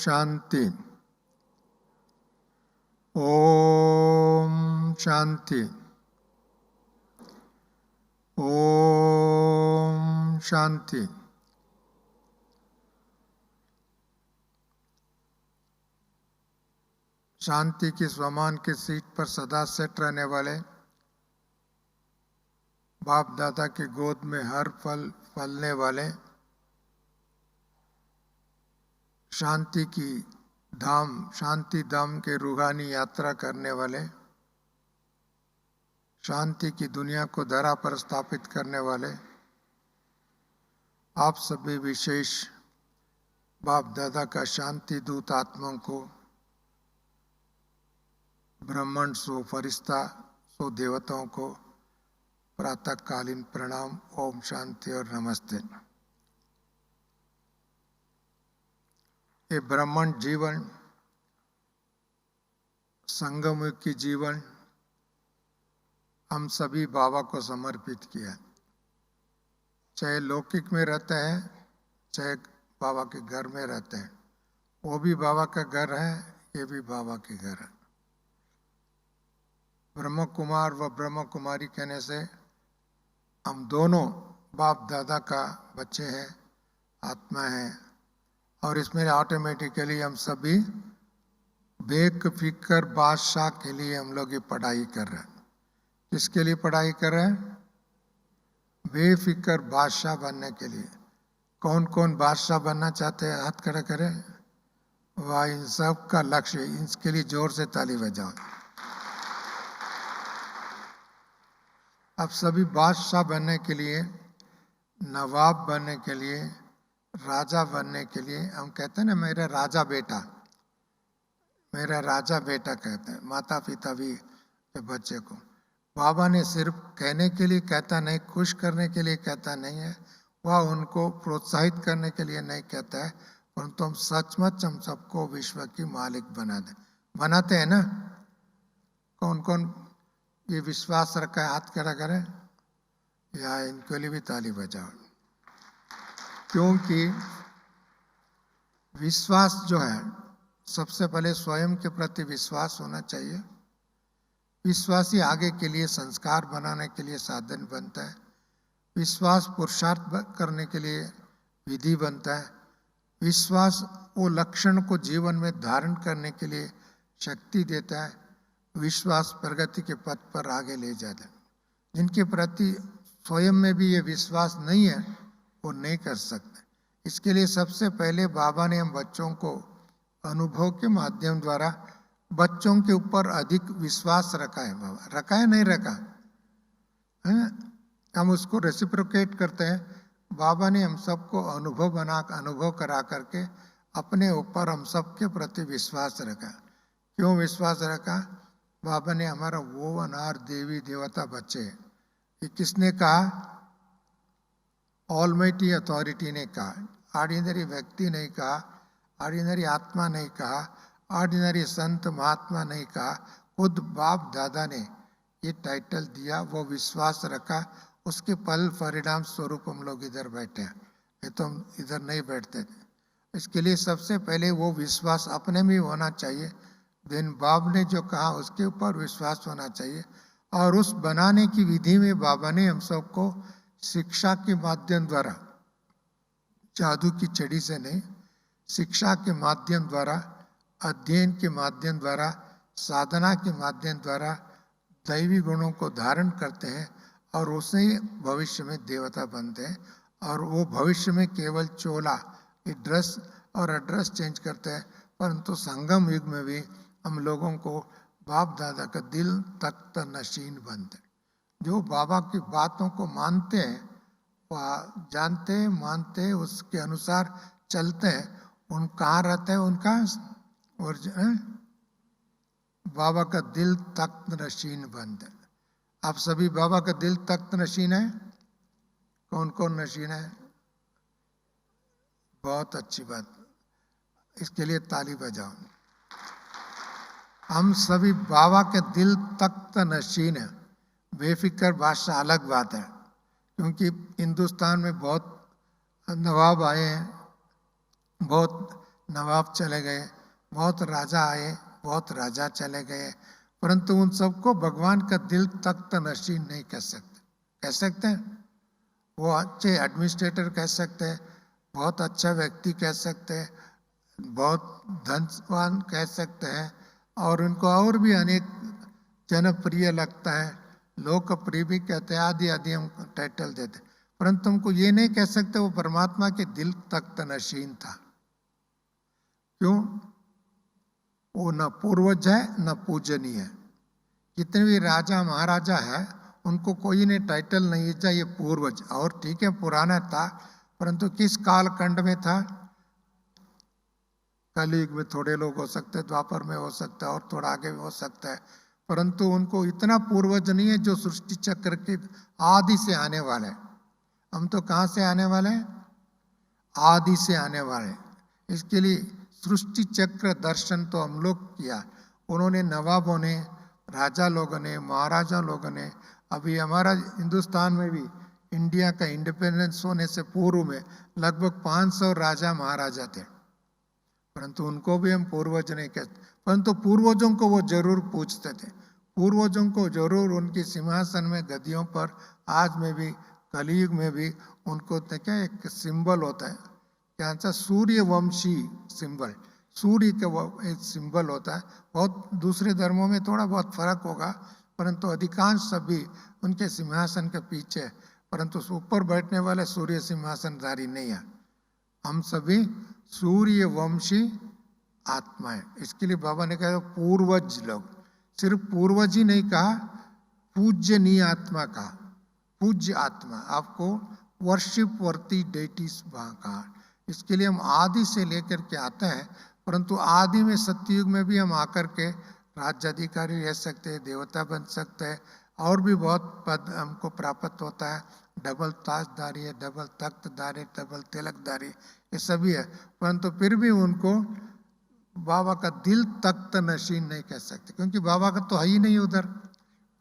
शांति। ओम शांति। ओम शांति। शांति की स्वमान की सीट पर सदा सेट रहने वाले बाप दादा की गोद में हर फल फलने वाले शांति की धाम शांति धाम के रूहानी यात्रा करने वाले शांति की दुनिया को धरा पर स्थापित करने वाले आप सभी विशेष बाप दादा का शांति दूत आत्माओं को ब्रह्मांड सो फरिश्ता सो देवताओं को प्रातःकालीन प्रणाम। ओम शांति और नमस्ते। ये ब्रह्मांड जीवन संगम की जीवन हम सभी बाबा को समर्पित किया, चाहे लौकिक में रहते हैं चाहे बाबा के घर में रहते हैं। वो भी बाबा का घर है, ये भी बाबा के घर है। ब्रह्म कुमार व ब्रह्म कुमारी कहने से हम दोनों बाप दादा का बच्चे हैं, आत्मा है। और इसमें ऑटोमेटिकली हम सभी बेफिक्र बादशाह के लिए हम लोग ये पढ़ाई कर रहे हैं। किसके लिए पढ़ाई कर रहे हैं? बेफिक्र बादशाह बनने के लिए। कौन कौन बादशाह बनना चाहते हैं? हाथ खड़ा करें। वाह, इन सब का लक्ष्य, इसके लिए जोर से ताली बजाओ। अब सभी बादशाह बनने के लिए, नवाब बनने के लिए, राजा बनने के लिए, हम कहते हैं ना मेरा राजा बेटा, मेरा राजा बेटा कहते हैं माता पिता भी बच्चे को। बाबा ने सिर्फ कहने के लिए कहता नहीं, खुश करने के लिए कहता नहीं है, वह उनको प्रोत्साहित करने के लिए नहीं कहता है, परंतु हम सचमुच हम सबको विश्व की मालिक बनाते हैं ना। कौन कौन ये विश्वास रखा है? हाथ खड़ा करें या इनके लिए भी ताली बजाओ। क्योंकि विश्वास जो है, सबसे पहले स्वयं के प्रति विश्वास होना चाहिए। विश्वास ही आगे के लिए संस्कार बनाने के लिए साधन बनता है। विश्वास पुरुषार्थ करने के लिए विधि बनता है। विश्वास वो लक्षण को जीवन में धारण करने के लिए शक्ति देता है। विश्वास प्रगति के पथ पर आगे ले जाता है। जिनके प्रति स्वयं में भी ये विश्वास नहीं है वो नहीं कर सकते। इसके लिए सबसे पहले बाबा ने हम बच्चों को अनुभव के माध्यम द्वारा बच्चों के ऊपर अधिक विश्वास रखा है। बाबा रखा है, नहीं रखा है? हम उसको रेसिप्रोकेट करते हैं। बाबा ने हम सबको अनुभव करा करके अपने ऊपर हम सबके प्रति विश्वास रखा। क्यों विश्वास रखा? बाबा ने हमारा वो अनार देवी देवता बच्चे, ये किसने कहा? ऑलमाइटी अथॉरिटी ने कहा, ऑर्डिनरी व्यक्ति नहीं कहा, ऑर्डिनरी आत्मा नहीं कहा, ऑर्डिनरी संत महात्मा नहीं कहा, खुद बाप दादा ने ये टाइटल दिया। वो विश्वास रखा, उसके फल परिणाम स्वरूप हम लोग इधर बैठे हैं। ये तो हम इधर नहीं बैठते थे। इसके लिए सबसे पहले वो विश्वास अपने में होना चाहिए। दिन बाप ने जो कहा उसके ऊपर विश्वास होना चाहिए। और उस बनाने की विधि में बाबा ने हम सबको शिक्षा के माध्यम द्वारा, जादू की छड़ी से नहीं, शिक्षा के माध्यम द्वारा, अध्ययन के माध्यम द्वारा, साधना के माध्यम द्वारा दैवी गुणों को धारण करते हैं और उससे ही भविष्य में देवता बनते हैं। और वो भविष्य में केवल चोला, ये ड्रेस और एड्रेस चेंज करते हैं, परंतु संगम युग में भी हम लोगों को बाप दादा का दिल तख्त नशीन बनते हैं। जो बाबा की बातों को मानते हैं, वह जानते हैं, मानते हैं, उसके अनुसार चलते हैं, उन कहाँ रहते हैं उनका और बाबा का दिल तख्त नशीन बनते हैं। आप सभी बाबा का दिल तख्त नशीन है? कौन कौन नशीन है? बहुत अच्छी बात, इसके लिए ताली बजाओ। हम सभी बाबा के दिल तख्त नशीन है। बेफिक्र बादशाह अलग बात है, क्योंकि हिंदुस्तान में बहुत नवाब आए हैं, बहुत नवाब चले गए, बहुत राजा आए, बहुत राजा चले गए, परंतु उन सबको भगवान का दिल तख्त नशीन नहीं कह सकते। कह सकते हैं वो अच्छे एडमिनिस्ट्रेटर कह सकते हैं, बहुत अच्छा व्यक्ति कह सकते हैं, बहुत धनवान कह सकते हैं, और उनको और भी अनेक जनप्रिय लगता है, लोकप्रिय भी कहते हैं, आदि आदि हम टाइटल देते, परंतु हमको ये नहीं कह सकते वो परमात्मा के दिल तख्त नशीन था। क्यों? वो न पूर्वज है न पूजनीय है। जितने भी राजा महाराजा है उनको कोई ने टाइटल नहीं दिया ये पूर्वज, और ठीक है पुराना था, परंतु किस कालखंड में था? कलयुग में थोड़े लोग हो सकते हैं, द्वापर में हो सकता है, और थोड़ा आगे भी हो सकता है, परंतु उनको इतना पूर्वज नहीं है जो सृष्टि चक्र के आदि से आने वाले। हम तो कहाँ से आने वाले हैं? आदि से आने वाले। इसके लिए सृष्टि चक्र दर्शन तो हम लोग किया, उन्होंने नवाबों ने, राजा लोगों ने, महाराजा लोगों ने। अभी हमारा हिंदुस्तान में भी इंडिया का इंडिपेंडेंस होने से पूर्व में लगभग 500 राजा महाराजा थे, परंतु उनको भी हम पूर्वज नहीं कहते, परंतु पूर्वजों को वो जरूर पूछते थे। पूर्वजों को जरूर उनके सिंहासन में गद्दियों पर आज में भी कलयुग में भी उनको क्या एक सिंबल होता है, क्या सा सूर्यवंशी सिंबल, सूर्य का वो एक सिंबल होता है। बहुत दूसरे धर्मों में थोड़ा बहुत फर्क होगा, परंतु अधिकांश सभी उनके सिंहासन के पीछे, परंतु ऊपर बैठने वाले सूर्य सिंहासनधारी नहीं है। हम सभी सूर्यवंशी आत्मा है। इसके लिए बाबा ने कहा पूर्वज लोग, सिर्फ पूर्वज ही नहीं कहा, पूज्यनीय आत्मा कहा, पूज्य आत्मा, आपको वर्शिप वर्ती डेटीज कहा। इसके लिए हम आदि से लेकर के आते हैं, परंतु आदि में सत्ययुग में भी हम आकर के राज्याधिकारी रह सकते हैं, देवता बन सकते हैं, और भी बहुत पद हमको प्राप्त होता है। डबल ताजदारी है, डबल तख्तदारी, डबल तिलकदारी, ये सभी है, परंतु फिर भी उनको बाबा का दिल तख्त नशीन नहीं कह सकते, क्योंकि बाबा का तो है ही नहीं उधर।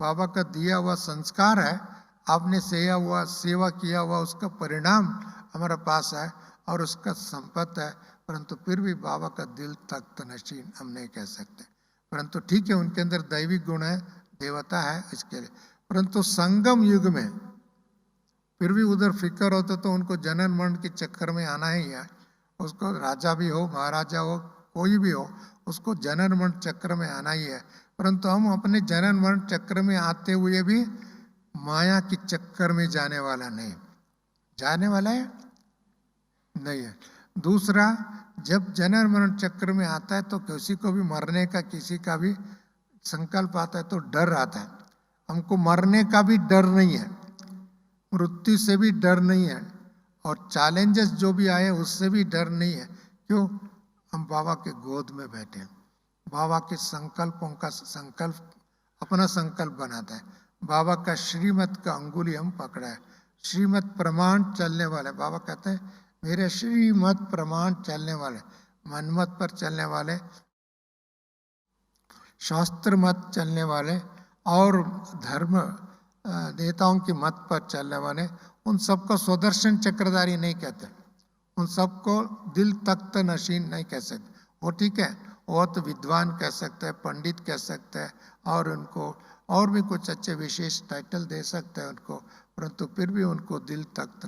बाबा का दिया हुआ संस्कार है, आपने सेवा किया हुआ उसका परिणाम हमारे पास है और उसका संपत्ति है, परंतु फिर भी बाबा का दिल तख्त नशीन हम नहीं कह सकते। परंतु ठीक है उनके अंदर दैविक गुण है, देवता है इसके लिए, परंतु संगम युग में फिर भी उधर फिक्र होता तो उनको जनन मरण के चक्कर में आना ही है। उसको राजा भी हो, महाराजा हो, कोई भी हो, उसको जनन मरण चक्र में आना ही है। परंतु हम अपने जनन मरण चक्र में आते हुए भी माया के चक्कर में जाने वाला नहीं, जाने वाला है नहीं है। दूसरा, जब जनन मरण चक्र में आता है तो किसी को भी मरने का, किसी का भी संकल्प आता है तो डर आता है। हमको मरने का भी डर नहीं है, मृत्यु से भी डर नहीं है, और चैलेंजेस जो भी आए उससे भी डर नहीं है। क्यों? हम बाबा के गोद में बैठे हैं, बाबा के संकल्पों का संकल्प अपना संकल्प बनाता है, बाबा का श्रीमत का अंगुली हम पकड़ा है, श्रीमत प्रमाण चलने वाले। बाबा कहते हैं मेरे श्रीमत प्रमाण चलने वाले, मनमत पर चलने वाले, शास्त्र मत चलने वाले और धर्म नेताओं की मत पर चलने वाले, उन सबको सुदर्शन चक्रधारी नहीं कहते, उन सबको दिल तख्त नशीन नहीं कह सकते। वो ठीक है, वो तो विद्वान कह सकते हैं, पंडित कह सकते हैं, और उनको और भी कुछ अच्छे विशेष टाइटल दे सकते हैं उनको, परंतु फिर भी उनको दिल तख्त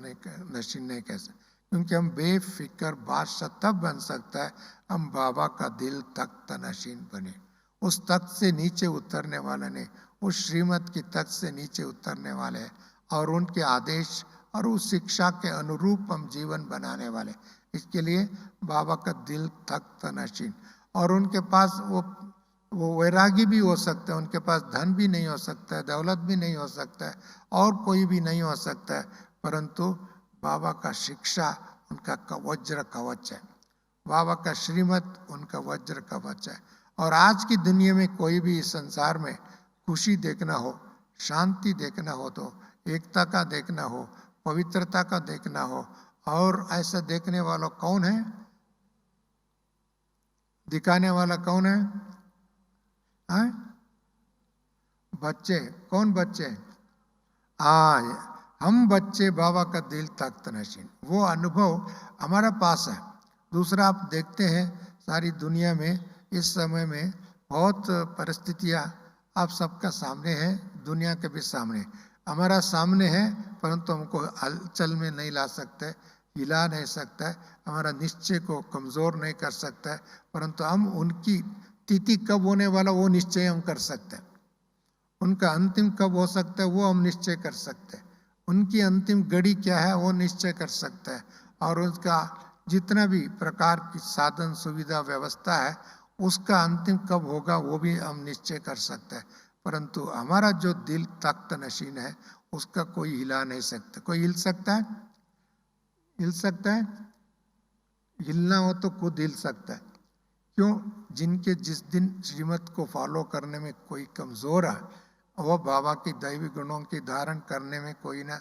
नशीन नहीं कह सकते, क्योंकि हम बेफिक्र बादशाह तब बन सकता है हम बाबा का दिल तख्त नशीन बने, उस तख्त से नीचे उतरने वाला नहीं, उस श्रीमत की तख्त से नीचे उतरने वाले हैं, और उनके आदेश और उस शिक्षा के अनुरूप हम जीवन बनाने वाले। इसके लिए बाबा का दिल तख्त नशीन। और उनके पास वो वैरागी भी हो सकता है, उनके पास धन भी नहीं हो सकता है, दौलत भी नहीं हो सकता है, और कोई भी नहीं हो सकता है, परंतु बाबा का शिक्षा उनका वज्र कवच है, बाबा का श्रीमत उनका वज्र कवच है। और आज की दुनिया में कोई भी इस संसार में खुशी देखना हो, शांति देखना हो, तो एकता का देखना हो, पवित्रता का देखना हो, और ऐसा देखने वाला कौन है, दिखाने वाला कौन है? बच्चे। कौन बच्चे? हम बच्चे बाबा का दिल तख्त नशीन, वो अनुभव हमारा पास है, दूसरा आप देखते हैं सारी दुनिया में इस समय में बहुत परिस्थितियां आप सबका सामने है, दुनिया के भी सामने, हमारा सामने है, परंतु हमको हलचल में नहीं ला सकते, हिला नहीं सकता है, हमारा निश्चय को कमजोर नहीं कर सकता है, परंतु हम उनकी तिथि कब होने वाला वो निश्चय हम कर सकते हैं। उनका अंतिम कब हो सकता है वो हम निश्चय कर सकते हैं। उनकी अंतिम घड़ी क्या है वो निश्चय कर सकते हैं। और उसका जितना भी प्रकार की साधन सुविधा व्यवस्था है उसका अंतिम कब होगा वो भी हम निश्चय कर सकते हैं। परंतु हमारा जो दिल तख्त नशीन है उसका कोई हिला नहीं सकता। कोई हिल सकता है? हिल सकता है? हिलना हो तो खुद हिल सकता है। क्यों? जिनके जिस दिन श्रीमत को फॉलो करने में कोई कमजोर है, वह बाबा की दैवी गुणों की धारण करने में कोई ना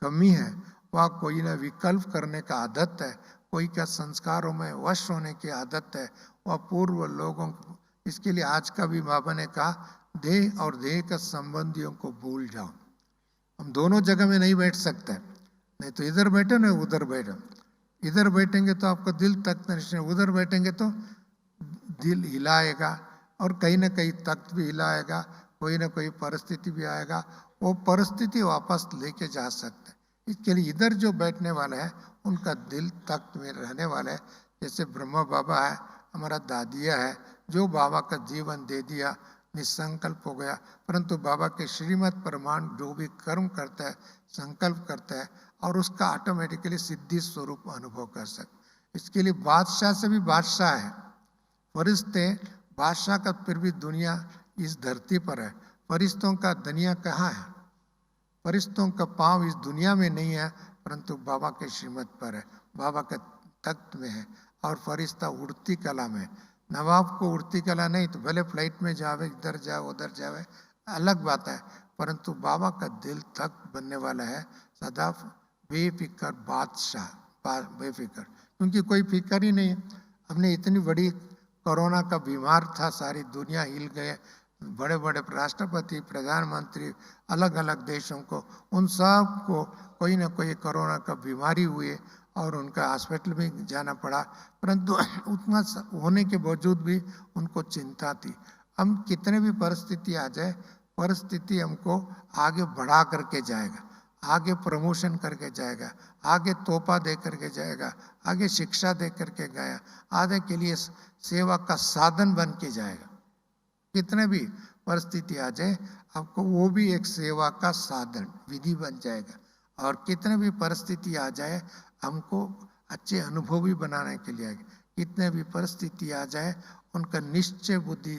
कमी है, वह कोई ना विकल्प करने का आदत है, कोई का संस्कारों में वश होने की आदत है, वह पूर्व लोगों को, इसके लिए आज का भी बाबा ने कहा देह और देह के संबंधियों को भूल जाओ। हम दोनों जगह में नहीं बैठ सकते, नहीं तो इधर बैठे ना उधर बैठे। इधर बैठेंगे तो आपका दिल तख्त नशीन, उधर बैठेंगे तो दिल हिलाएगा और कहीं ना कहीं तख्त भी हिलाएगा, कोई ना कोई परिस्थिति भी आएगा, वो परिस्थिति वापस लेके जा सकते हैं। इसके लिए इधर जो बैठने वाला है उनका दिल तख्त में रहने वाला है। जैसे ब्रह्मा बाबा है, हमारा दादिया है, जो बाबा का जीवन दे दिया, निसंकल्प हो गया, परंतु बाबा के श्रीमत प्रमाण जो भी कर्म करता है, संकल्प करता है और उसका ऑटोमेटिकली सिद्धि स्वरूप अनुभव कर सकते। इसके लिए बादशाह से भी बादशाह है, फरिश्ते बादशाह का, फिर भी दुनिया इस धरती पर है। फरिश्तों का दुनिया कहाँ है? फरिश्तों का पांव इस दुनिया में नहीं है, परंतु बाबा के श्रीमत पर है, बाबा के तख्त में है। और फरिश्ता उड़ती कला में, नवाब को उड़ती कला नहीं तो भले फ्लाइट में जावे, इधर जाए उधर जावे, अलग बात है, परंतु बाबा का दिल तख्त बनने वाला है, सदा बेफिक्र बादशाह, बेफिक्र, क्योंकि कोई फिक्र ही नहीं है। हमने इतनी बड़ी कोरोना का बीमार था, सारी दुनिया हिल गए, बड़े बड़े राष्ट्रपति, प्रधानमंत्री, अलग अलग देशों को, उन सब को कोई ना कोई कोरोना का बीमारी हुए और उनका हॉस्पिटल में जाना पड़ा, परंतु उतना होने के बावजूद भी उनको चिंता थी। हम कितने भी परिस्थिति आ जाए, परिस्थिति हमको आगे बढ़ा करके जाएगा, आगे प्रमोशन करके जाएगा, आगे तोहफा दे करके जाएगा, आगे शिक्षा दे करके गया, आगे के लिए सेवा का साधन बन के जाएगा। कितने भी परिस्थिति आ जाए आपको वो भी एक सेवा का साधन विधि बन जाएगा। और कितने भी परिस्थिति आ जाए हमको अच्छे अनुभवी बनाने के लिए, कितने भी परिस्थिति आ जाए उनका निश्चय बुद्धि,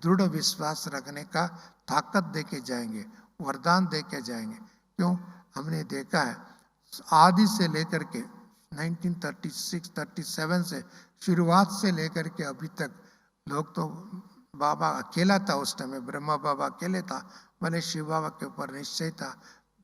दृढ़ विश्वास रखने का ताकत देके जाएंगे, वरदान देके जाएंगे। क्यों? हमने देखा है आदि से लेकर के 1936-37 से शुरुआत से लेकर के अभी तक, लोग तो बाबा अकेला था उस टाइम में, ब्रह्मा बाबा अकेले था, भले शिव बाबा के ऊपर निश्चय था,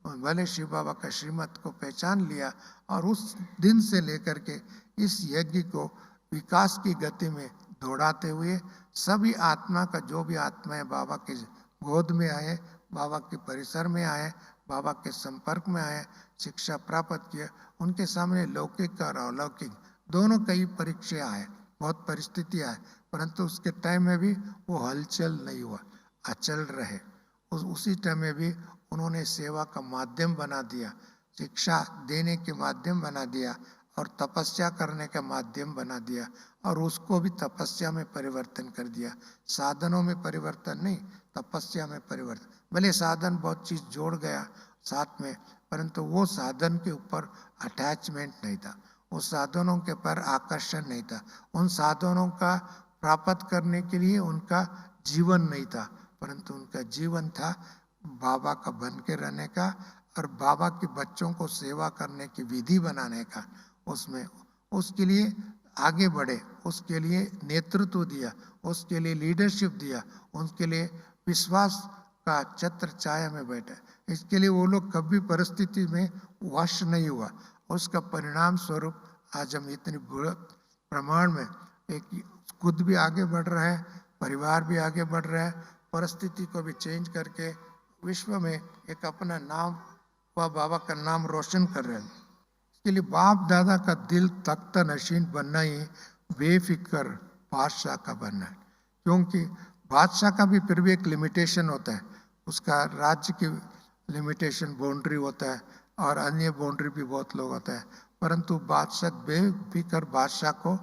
भले शिव बाबा का श्रीमत को पहचान लिया, और उस दिन से लेकर के इस यज्ञ को विकास की गति में दौड़ाते हुए सभी आत्मा का, जो भी आत्माएं बाबा के गोद में आए, बाबा के परिसर में आए, बाबा के संपर्क में आए, शिक्षा प्राप्त किए, उनके सामने लौकिक और अलौकिक दोनों कई परीक्षा आए, बहुत परिस्थिति आए, परंतु उसके टाइम में भी वो हलचल नहीं हुआ, अचल रहे। उसी टाइम में भी उन्होंने सेवा का माध्यम बना दिया, शिक्षा देने के माध्यम बना दिया और तपस्या करने का माध्यम बना दिया, और उसको भी तपस्या में परिवर्तन कर दिया। साधनों में परिवर्तन नहीं, तपस्या में परिवर्तन। भले साधन बहुत चीज जोड़ गया साथ में, परंतु वो साधन के ऊपर अटैचमेंट नहीं था, उस साधनों के पर आकर्षण नहीं था, उन साधनों का प्राप्त करने के लिए उनका जीवन नहीं था, परंतु उनका जीवन था बाबा का बन के रहने का और बाबा के बच्चों को सेवा करने की विधि बनाने का। उसमें उसके लिए आगे बढ़े, उसके लिए नेतृत्व दिया, उसके लिए लीडरशिप दिया, उसके लिए विश्वास का छत्र छाया में बैठे। इसके लिए वो लोग कभी परिस्थिति में वश नहीं हुआ। उसका परिणाम स्वरूप आज हम इतनी प्रमाण में एक खुद भी आगे बढ़ रहा है, परिवार भी आगे बढ़ रहा है, परिस्थिति को भी चेंज करके विश्व में एक अपना नाम व बाबा का नाम रोशन कर रहे हैं। इसके लिए बाप दादा का दिल तख्त नशीन बनना ही बेफिक्र बादशाह का बनना है। क्योंकि बादशाह का भी फिर भी एक लिमिटेशन होता है, उसका राज्य की लिमिटेशन बाउंड्री होता है और अन्य बाउंड्री भी बहुत लोग होता है। परंतु बादशाह बेफिक्र बादशाह को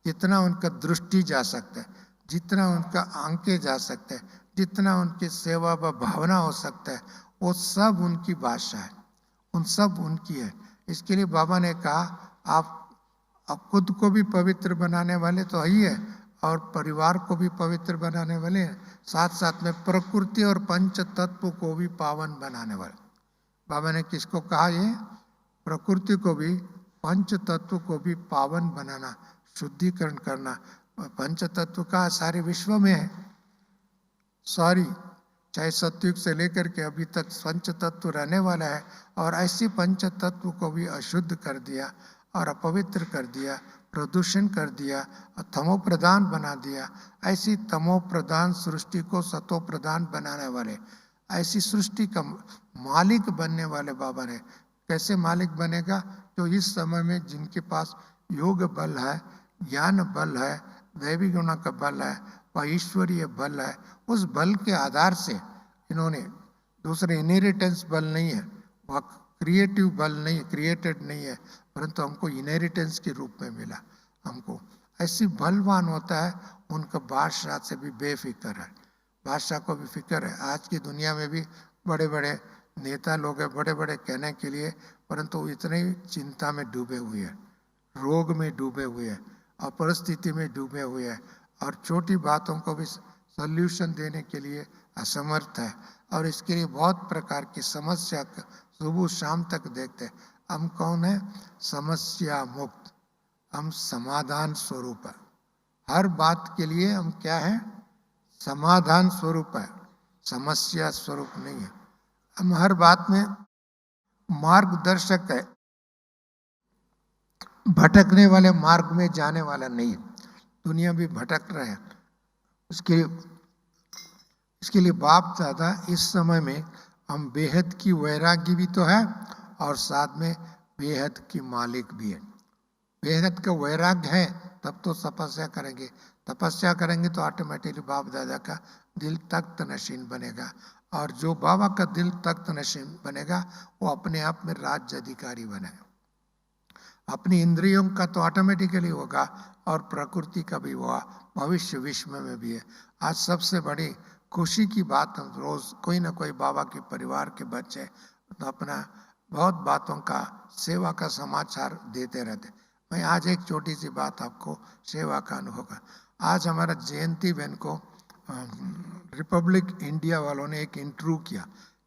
जितना उनका दृष्टि जा सकता है, जितना उनका आंके जा सकता है, जितना उनकी सेवा व भावना हो सकता है, वो सब उनकी बादशाह है, उन सब उनकी है। इसके लिए बाबा ने कहा आप खुद को भी पवित्र बनाने वाले तो ही है और परिवार को भी पवित्र बनाने वाले हैं, साथ साथ में प्रकृति और पंच तत्व को भी पावन बनाने वाले। बाबा ने किसको कहा? ये प्रकृति को भी पंच तत्व को भी पावन बनाना, शुद्धिकरण करना। पंच तत्व का सारे विश्व में है, सॉरी चाहे सतयुग से लेकर के अभी तक पंच तत्व रहने वाला है, और ऐसी पंच तत्व को भी अशुद्ध कर दिया और अपवित्र कर दिया, प्रदूषण कर दिया, तमो प्रधान बना दिया। ऐसी तमो प्रधान सृष्टि को सतो प्रधान बनाने वाले, ऐसी सृष्टि का मालिक बनने वाले बाबा ने। कैसे मालिक बनेगा? जो इस समय में जिनके पास योग बल है, ज्ञान बल है, दैवी गुण का बल है व ईश्वरीय बल है, उस बल के आधार से इन्होंने, दूसरे इनहेरिटेंस बल नहीं है, वह क्रिएटिव बल नहीं, क्रिएटेड नहीं है, परंतु हमको इनहेरिटेंस के रूप में मिला। हमको ऐसी बलवान होता है, उनका बादशाह से भी बेफिक्र है, बादशाह को भी फिक्र है। आज की दुनिया में भी बड़े बड़े नेता लोग हैं, बड़े बड़े कहने के लिए, परंतु इतने चिंता में डूबे हुए हैं, रोग में डूबे हुए हैं, अपरिस्थिति में डूबे हुए हैं, और छोटी बातों को भी सॉल्यूशन देने के लिए असमर्थ है। और इसके लिए बहुत प्रकार की समस्या सुबह शाम तक देखते हैं। हम कौन है? समस्या मुक्त, हम समाधान स्वरूप है। हर बात के लिए हम क्या है? समाधान स्वरूप है, समस्या स्वरूप नहीं है। हम हर बात में मार्गदर्शक है, भटकने वाले मार्ग में जाने वाला नहीं है। दुनिया भी भटक रहे हैं, इसके लिए बाप दादा इस समय में हम बेहद की वैरागी भी तो है और साथ में बेहद की मालिक भी है। बेहद का वैराग्य है तब तो तपस्या करेंगे, तपस्या करेंगे तो ऑटोमेटिकली बाप दादा का दिल तख्त नशीन बनेगा, और जो बाबा का दिल तख्त नशीन बनेगा वो अपने आप में राज्य अधिकारी बनेगा। अपनी इंद्रियों का तो ऑटोमेटिकली होगा और प्रकृति का भी हुआ, भविष्य विश्व में भी है। आज सबसे बड़ी खुशी की बात, हम रोज कोई ना कोई बाबा के परिवार के बच्चे तो अपना बहुत बातों का सेवा का समाचार देते रहते। मैं आज एक छोटी सी बात आपको सेवा का अनुभव का। आज हमारा जयंती बहन को रिपब्लिक इंडिया वालों ने एक इंटरव्यू किया,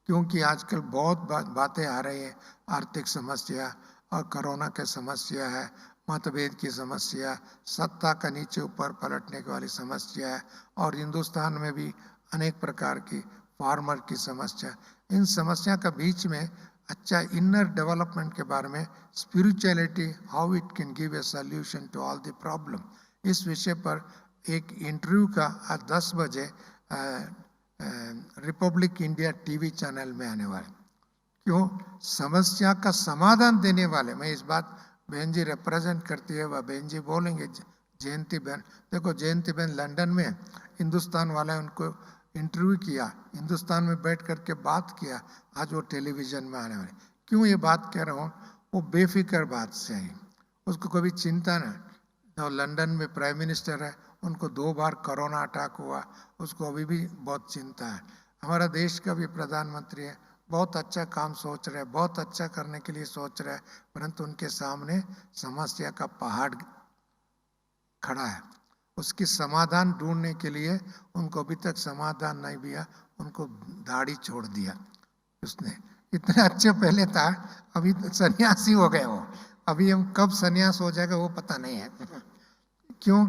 क्योंकि आजकल बहुत बातें आ रही हैं, आर्थिक समस्या और कोरोना की समस्या है, मतभेद की समस्या, सत्ता का नीचे ऊपर पलटने वाली समस्या है, और हिंदुस्तान में भी अनेक प्रकार की फार्मर की समस्या। इन समस्या का बीच में अच्छा इनर डेवलपमेंट के बारे में, spirituality how it can give a solution to all the problem, इस विषय पर एक इंटरव्यू का आज 10 बजे रिपब्लिक इंडिया टीवी चैनल में आने वाले। क्यों? समस्या का समाधान देने वाले। मैं इस बात बहन जी रिप्रेजेंट करती है, वह बहन जी बोलेंगे। जयंती बहन, देखो जयंती बहन लंदन में हिंदुस्तान वाला उनको इंटरव्यू किया, हिंदुस्तान में बैठ करके बात किया, आज वो टेलीविजन में आने वाले। क्यों ये बात कह रहा हूँ? वो बेफिक्र बात से है, उसको कभी चिंता नहीं। जो लंदन में प्राइम मिनिस्टर है, उनको 2 बार कोरोना अटैक हुआ, उसको अभी भी बहुत चिंता है। हमारा देश का भी प्रधानमंत्री है, बहुत अच्छा काम सोच रहे हैं, बहुत अच्छा करने के लिए सोच रहे हैं, परंतु उनके सामने समस्या का पहाड़ खड़ा है। उसकी समाधान ढूंढने के लिए उनको अभी तक समाधान नहीं दिया, उनको दाढ़ी छोड़ दिया उसने। इतने अच्छे पहले था, अभी सन्यासी हो गए वो। अभी हम कब सन्यास हो जाएगा वो पता नहीं है। क्यों?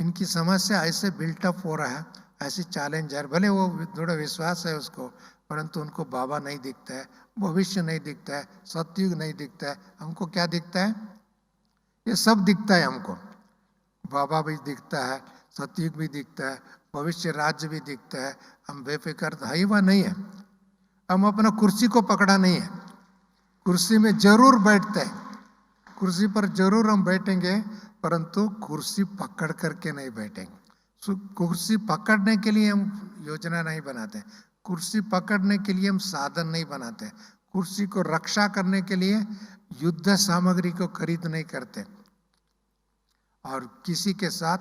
इनकी समस्या ऐसे बिल्टअप हो रहा है, ऐसी चैलेंजर। भले वो थोड़ा विश्वास है उसको, परंतु उनको बाबा नहीं दिखता है, भविष्य नहीं दिखता है, सतयुग नहीं दिखता है। हमको क्या दिखता है? ये सब दिखता है हमको। बाबा भी दिखता है, सतयुग भी दिखता है, भविष्य राज्य भी दिखता है। हम बेफिक्र है वह नहीं है। हम अपना कुर्सी को पकड़ा नहीं है, कुर्सी में जरूर बैठते हैं, कुर्सी पर जरूर हम बैठेंगे, परंतु कुर्सी पकड़ करके नहीं बैठेंगे। कुर्सी पकड़ने के लिए हम योजना नहीं बनाते, कुर्सी पकड़ने के लिए हम साधन नहीं बनाते, कुर्सी को रक्षा करने के लिए युद्ध सामग्री को खरीद नहीं करते, और किसी के साथ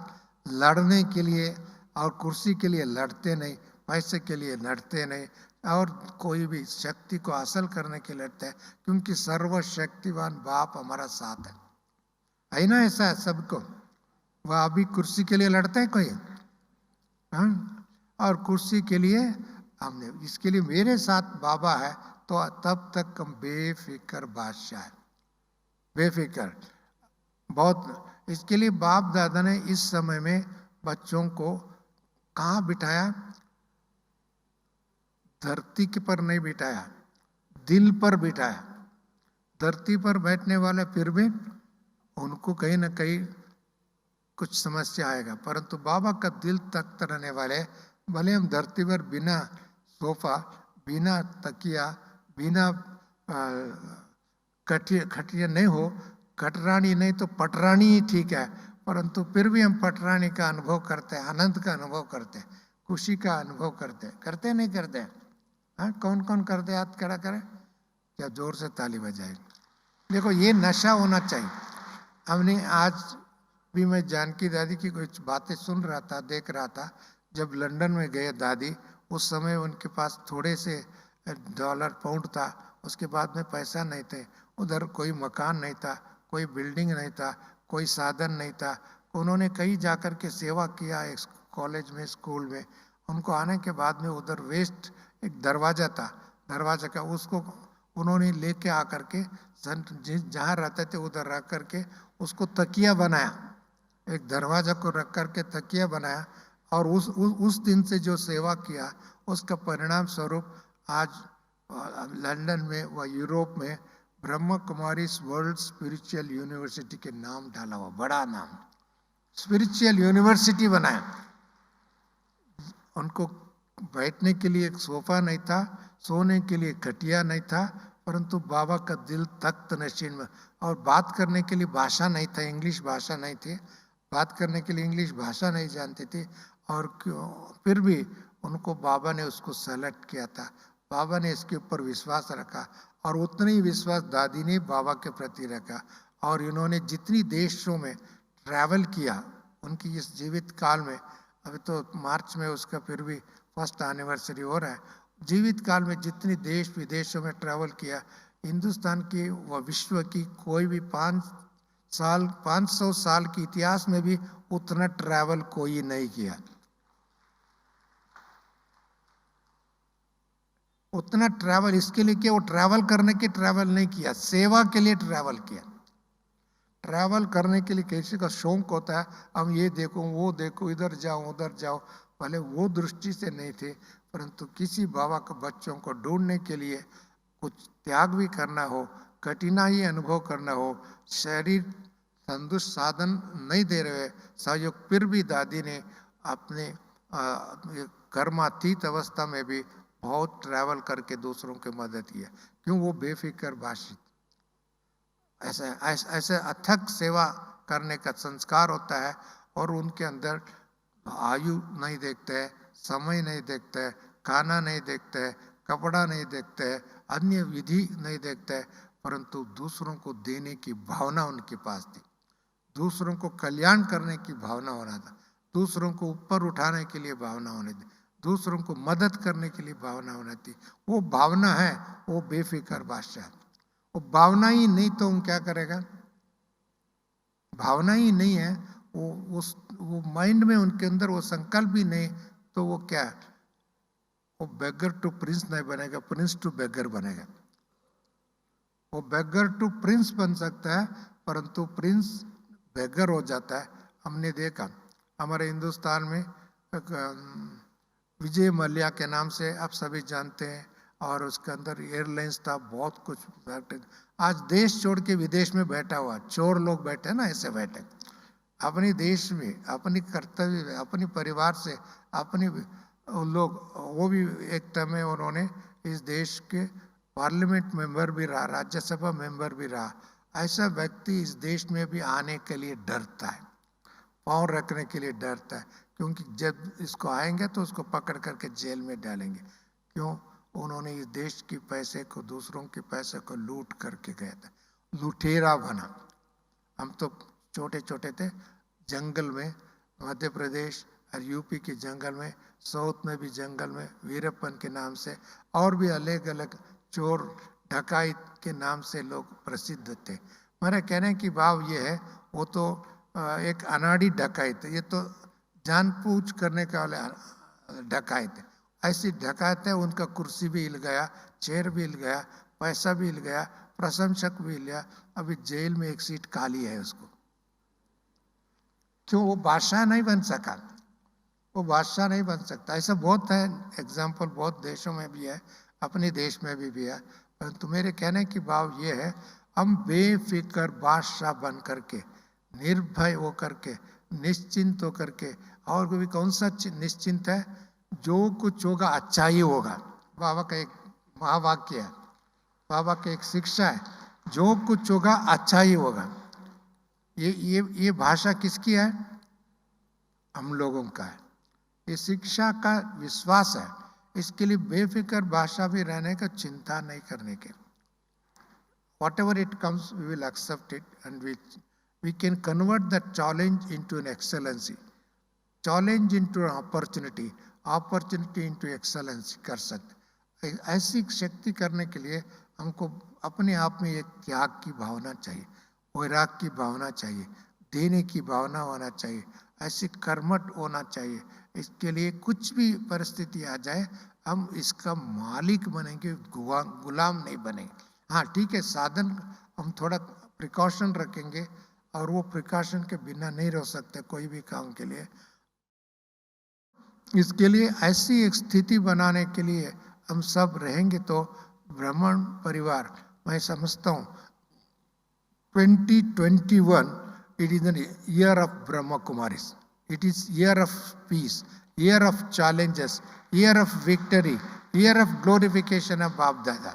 लड़ने के लिए और कुर्सी के लिए लड़ते नहीं, पैसे के लिए लड़ते नहीं, और कोई भी शक्ति को हासिल करने के लिए लड़ते हैं, क्योंकि सर्वशक्तिवान बाप हमारा साथ है ना। ऐसा है सबको। वह अभी कुर्सी के लिए लड़ते हैं कोई? हाँ? और कुर्सी के लिए हमने, इसके लिए मेरे साथ बाबा है, तो तब तक हम बेफिक्र बादशाह है, बेफिक्र। बहुत, इसके लिए बाप दादा ने इस समय में बच्चों को कहाँ बिठाया? धरती के पर नहीं बिठाया, दिल पर बिठाया। धरती पर बैठने वाले फिर भी उनको कहीं ना कहीं कुछ समस्या आएगा, परंतु बाबा का दिल तख्त रहने वाले, भले हम धरती पर बिना सोफा, बिना तकिया, बिना खटिया नहीं हो, कटरानी नहीं तो पटरानी ही ठीक है, परंतु फिर भी हम पटरानी का अनुभव करते हैं, आनंद का अनुभव करते हैं, खुशी का अनुभव करते नहीं करते? हाँ, कौन कौन करते? हाथ खड़ा करें, क्या जोर से ताली बजाए। देखो, ये नशा होना चाहिए। हमने आज भी, मैं जानकी दादी की कुछ बातें सुन रहा था, देख रहा था। जब लंदन में गए दादी, उस समय उनके पास थोड़े से डॉलर पाउंड था, उसके बाद में पैसा नहीं थे, उधर कोई मकान नहीं था, कोई बिल्डिंग नहीं था, कोई साधन नहीं था। उन्होंने कहीं जाकर के सेवा किया, एक कॉलेज में, स्कूल में। उनको आने के बाद में उधर वेस्ट एक दरवाजा था, दरवाजा का, उसको उन्होंने लेके आकर के जहाँ रहते थे उधर रख करके उसको तकिया बनाया, एक दरवाजा को रख करके तकिया बनाया, और उस दिन से जो सेवा किया, उसका परिणाम स्वरूप आज लंदन में व यूरोप में Brahma Kumari world spiritual university के नाम डाला हुआ, बड़ा नाम, स्पिरिचुअल यूनिवर्सिटी बनाया। उनको बैठने के लिए एक सोफा नहीं था, सोने के लिए खटिया नहीं था, परंतु बाबा का दिल तख्त नशीन में, और बात करने के लिए भाषा नहीं था, इंग्लिश भाषा नहीं थी, बात करने के लिए इंग्लिश भाषा नहीं जानते थे, और फिर भी उनको बाबा ने उसको सेलेक्ट किया था। बाबा ने इसके ऊपर विश्वास रखा, और उतना ही विश्वास दादी ने बाबा के प्रति रखा। और इन्होंने जितनी देशों में ट्रैवल किया उनकी इस जीवित काल में, अभी तो मार्च में उसका फिर भी फर्स्ट एनिवर्सरी हो रहा है, जीवित काल में जितनी देश विदेशों में ट्रैवल किया, हिंदुस्तान की व विश्व की कोई भी 500 साल के इतिहास में भी उतना ट्रैवल कोई नहीं किया, उतना ट्रैवल। इसके लिए कि वो ट्रैवल करने के ट्रैवल नहीं किया, सेवा के लिए ट्रैवल किया। ट्रैवल करने के लिए किसी का शौक होता है, हम ये देखो, वो देखो, इधर जाओ, उधर जाओ, पहले वो दृष्टि से नहीं थे, परंतु किसी बाबा के बच्चों को ढूंढने के लिए कुछ त्याग भी करना हो, कठिनाई अनुभव करना हो, शरीर संतुष्ट साधन नहीं दे रहे सहयोग, फिर भी दादी ने अपने कर्मातीत अवस्था में भी बहुत ट्रैवल करके दूसरों की मदद की है। क्यों? वो बेफिक्र बाशित, ऐसे अथक सेवा करने का संस्कार होता है, और उनके अंदर आयु नहीं देखते हैं, समय नहीं देखते हैं, खाना नहीं देखते हैं, कपड़ा नहीं देखते हैं, अन्य विधि नहीं देखते हैं, परंतु दूसरों को देने की भावना उनके पास थी, दूसरों को कल्याण करने की भावना होना था, दूसरों को ऊपर उठाने के लिए भावना होनी थी, दूसरों को मदद करने के लिए भावना होनी थी। वो भावना है, वो बेफिक्र बादशाह। वो भावना ही नहीं तो हम क्या करेगा? भावना ही नहीं है, वो माइंड में उनके अंदर वो संकल्प भी नहीं, तो वो क्या, वो बेगर टू प्रिंस नहीं बनेगा, प्रिंस टू बेगर बनेगा। वो बेगर टू प्रिंस बन सकता है, परंतु प्रिंस बेगर हो जाता है। हमने देखा हमारे हिंदुस्तान में विजय मल्ल्या के नाम से आप सभी जानते हैं, और उसके अंदर एयरलाइंस था, बहुत कुछ। आज देश छोड़ के विदेश में बैठा हुआ चोर लोग बैठे ना, ऐसे बैठे अपने देश में, अपनी कर्तव्य में, अपनी परिवार से, अपनी लोग, वो भी एक टाइम में उन्होंने इस देश के पार्लियामेंट मेंबर भी रहा, राज्यसभा मेंबर भी रहा, ऐसा व्यक्ति इस देश में भी आने के लिए डरता है, पाँव रखने के लिए डरता है, क्योंकि जब इसको आएंगे तो उसको पकड़ करके जेल में डालेंगे। क्यों? उन्होंने इस देश के पैसे को, दूसरों के पैसे को लूट करके गया था, लुटेरा बना। हम तो छोटे छोटे थे, जंगल में, मध्य प्रदेश और यूपी के जंगल में, साउथ में भी जंगल में वीरप्पन के नाम से और भी अलग अलग चोर डकायत के नाम से लोग प्रसिद्ध थे। मेरा कहने की भाव ये है, वो तो एक अनाड़ी डकायत है, ये तो जानबूझ करने का वाले डकायत है। ऐसी डकायत है, उनका कुर्सी भी हिल गया, चेयर भी हिल गया, पैसा भी हिल गया, प्रशंसक भी हिल गया, अभी जेल में एक सीट खाली है उसको। क्यों? वो बादशाह नहीं बन सका, वो बादशाह नहीं बन सकता। ऐसा बहुत है एग्जाम्पल, बहुत देशों में भी है, अपने देश में भी है। परंतु मेरे कहने की भाव ये है, हम बेफिक्र बादशाह बन करके, निर्भय हो करके, निश्चिंत हो करके, और भी कौन सा निश्चिंत है? जो कुछ होगा अच्छा ही होगा। बाबा का एक महावाक्य है, बाबा की एक शिक्षा है, जो कुछ होगा अच्छा ही होगा। ये भाषा किसकी है? हम लोगों का है। ये शिक्षा का विश्वास है। इसके लिए बेफिक्र भाषा भी रहने का, चिंता नहीं करने के। Whatever it comes, we will accept it, and we can convert that challenge into an excellency, challenge into an opportunity, opportunity into excellency कर सकते। ऐसी शक्ति करने के लिए हमको अपने आप में एक त्याग की भावना चाहिए, वैराग की भावना चाहिए, देने की भावना होना चाहिए, ऐसी कर्मठ होना चाहिए। इसके लिए कुछ भी परिस्थिति आ जाए, हम इसका मालिक बनेंगे, गुलाम नहीं बनेंगे। हाँ ठीक है, साधन हम थोड़ा प्रिकॉशन रखेंगे, और वो प्रिकॉशन के बिना नहीं रह सकते कोई भी काम के लिए। इसके लिए ऐसी एक स्थिति बनाने के लिए हम सब रहेंगे तो ब्राह्मण परिवार, मैं समझता हूँ 2021 it is an year of Brahma Kumaris. It is year of peace, year of challenges, year of victory, year of glorification of बाप दादा।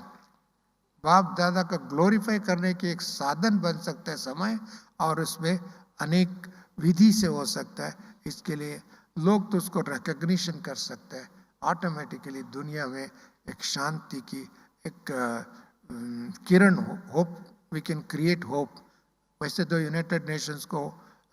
बाप दादा का ग्लोरीफाई करने के एक साधन बन सकता है समय, और उसमें अनेक विधि से हो सकता है। इसके लिए लोग तो उसको रिकग्निशन कर सकते हैं। ऑटोमेटिकली दुनिया में एक शांति की एक किरण, hope, we can create hope. वैसे तो यूनाइटेड नेशंस को